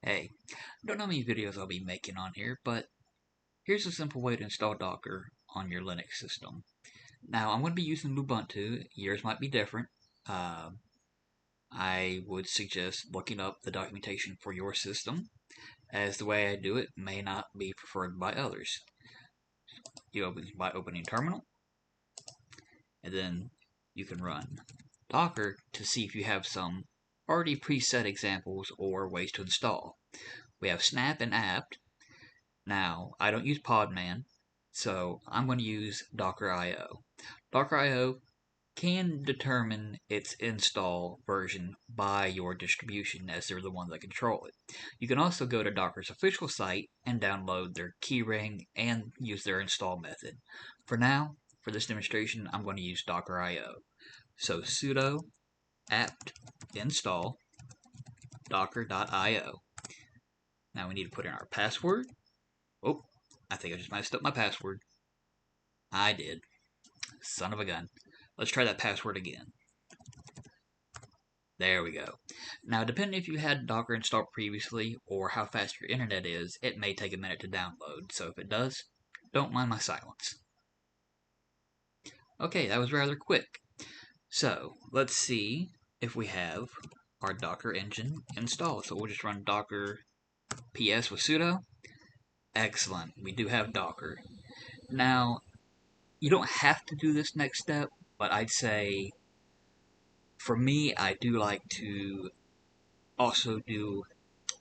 Hey, I don't know how many videos I'll be making on here, but here's a simple way to install Docker on your Linux system. Now, I'm going to be using Ubuntu. Yours might be different. Uh, I would suggest looking up the documentation for your system, as the way I do it may not be preferred by others. You open by opening terminal, and then you can run Docker to see if you have some already preset examples or ways to install. We have snap and apt. Now, I don't use Podman, so I'm going to use Docker.io. Docker.io can determine its install version by your distribution, as they're the ones that control it. You can also go to Docker's official site and download their keyring and use their install method. For now, for this demonstration, I'm going to use Docker.io. So sudo apt install docker.io. Now we need to put in our password. Oh, I think I just messed up my password. I did. Son of a gun. Let's try that password again. There we go. Now, depending if you had Docker installed previously or how fast your internet is, it may take a minute to download. So if it does, don't mind my silence. Okay, that was rather quick. So let's see if we have our Docker engine installed. So we'll just run docker ps with sudo. Excellent. We do have Docker. Now, you don't have to do this next step, but I'd say for me, I do like to also do,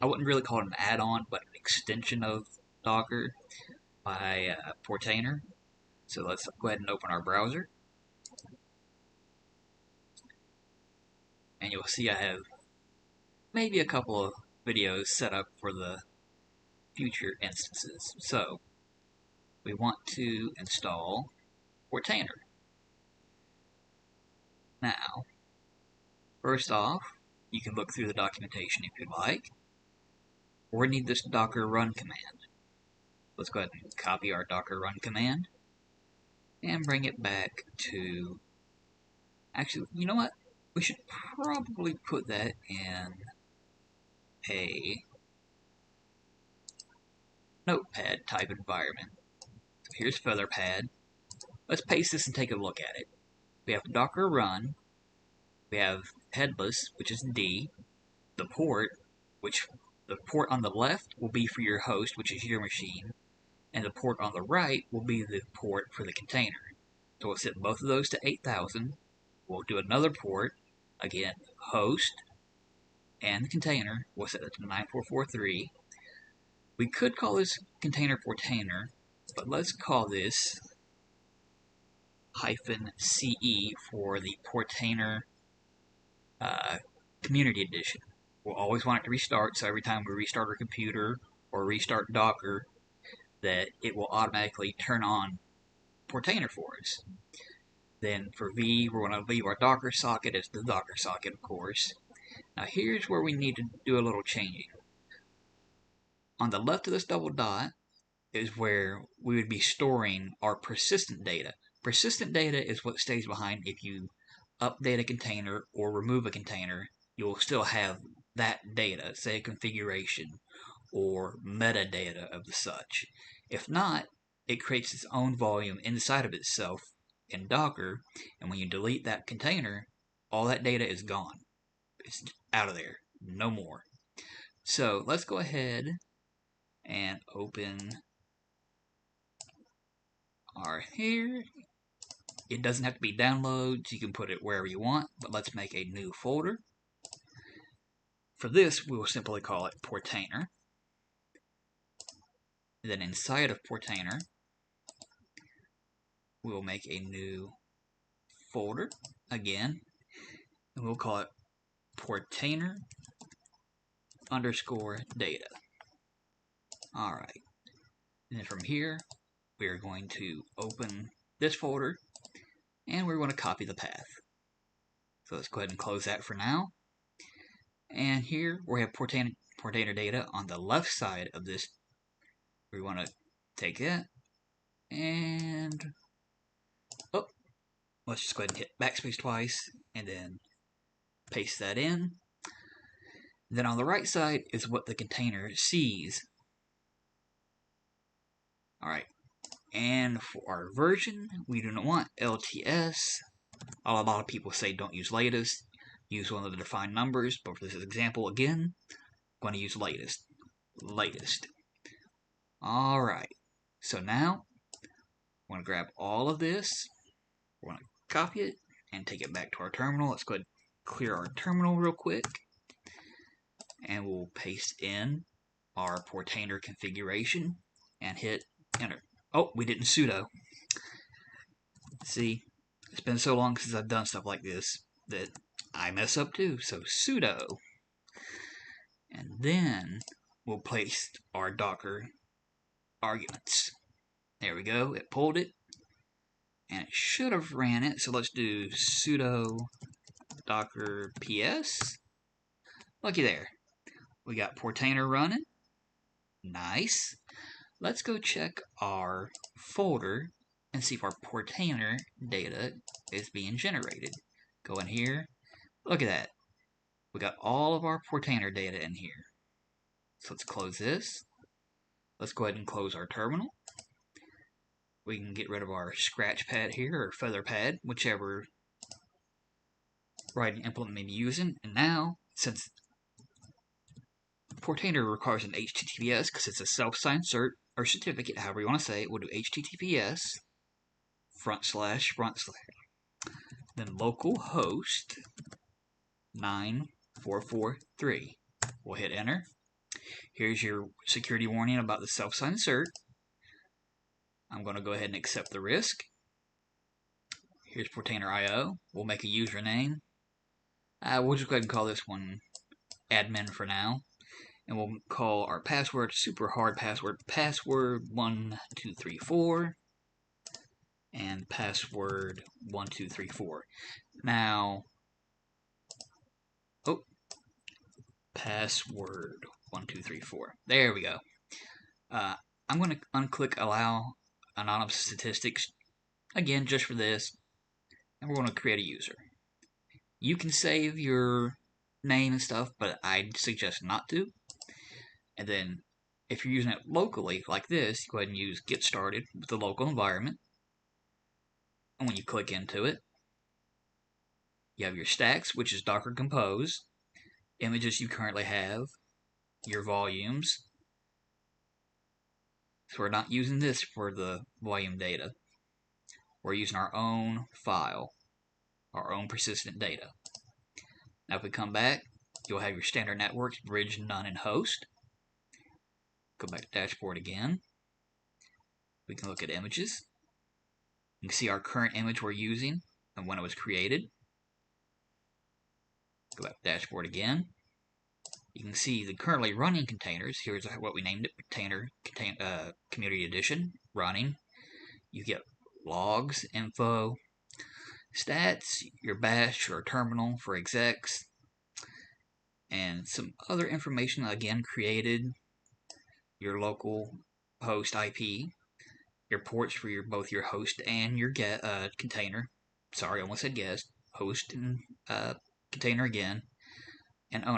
I wouldn't really call it an add-on, but an extension of Docker by Portainer. So let's go ahead and open our browser. And you'll see I have maybe a couple of videos set up for the future instances. So we want to install Portainer. Now, first off, you can look through the documentation if you'd like, or we need this docker run command. Let's go ahead and copy our docker run command and bring it back to, actually, you know what? We should probably put that in a notepad type environment. So here's Featherpad. Let's paste this and take a look at it. We have docker run, we have headless, which is D, the port, which the port on the left will be for your host, which is your machine, and the port on the right will be the port for the container. So we'll set both of those to 8000. We'll do another port, again, host and the container, we'll set that to 9443. We could call this container Portainer, but let's call this -CE for the Portainer Community Edition. We'll always want it to restart, so every time we restart our computer or restart Docker, that it will automatically turn on Portainer for us. Then for V, we're going to leave our Docker socket as the Docker socket, of course. Now here's where we need to do a little changing. On the left of this double dot is where we would be storing our persistent data. Persistent data is what stays behind if you update a container or remove a container. You'll still have that data, say a configuration or metadata of the such. If not, it creates its own volume inside of itself in Docker, and when you delete that container, all that data is gone. It's out of there. No more. So let's go ahead and open our here. It doesn't have to be downloads. You can put it wherever you want, but let's make a new folder. For this, we will simply call it Portainer. Then inside of Portainer, we will make a new folder again, and we'll call it Portainer _data. Alright. And then from here, we are going to open this folder, and we're going to copy the path. So let's go ahead and close that for now. And here we have Portainer data on the left side of this. We want to take that, and let's just go ahead and hit backspace twice, and then paste that in. Then on the right side is what the container sees. Alright, and for our version, we do not want LTS. A lot of people say don't use latest, use one of the defined numbers, but for this example, again, I'm going to use latest. Alright, so now, we're going to grab all of this, we're going to copy it, and take it back to our terminal. Let's go ahead and clear our terminal real quick, and we'll paste in our Portainer configuration, and hit enter. Oh, we didn't sudo. See, it's been so long since I've done stuff like this that I mess up too, so sudo. And then we'll place our Docker arguments. There we go, it pulled it, and it should have ran it, so let's do sudo docker ps. Looky there, we got Portainer running. Nice. Let's go check our folder and see if our Portainer data is being generated. Go in here, look at that. We got all of our Portainer data in here. So let's close this. Let's go ahead and close our terminal. We can get rid of our scratch pad here, or feather pad, whichever writing implement may be using. And now, since Portainer requires an HTTPS because it's a self-signed cert or certificate, however you want to say it, we'll do HTTPS / then localhost 9443. We'll hit enter. Here's your security warning about the self-signed cert. I'm going to go ahead and accept the risk. Here's Portainer.io. We'll make a username. We'll just go ahead and call this one admin for now. And we'll call our password super hard password 1234 and password 1234. Now, password 1234. There we go. I'm going to unclick allow anonymous statistics again just for this, and we're going to create a user. You can save your name and stuff, but I'd suggest not to. And then if you're using it locally like this, go ahead and use get started with the local environment. And when you click into it, you have your stacks, which is Docker Compose, images you currently have, your volumes. So we're not using this for the volume data. We're using our own file, our own persistent data. Now if we come back, you'll have your standard networks, bridge, none, and host. Go back to dashboard again. We can look at images. You can see our current image we're using and when it was created. Go back to dashboard again. You can see the currently running containers. Here's what we named it, Portainer Community Edition, running. You get logs, info, stats, your bash or terminal for execs, and some other information, again, created, your local host IP, your ports for both your host and your container. Sorry, I almost said guest. Host and container again, and owner.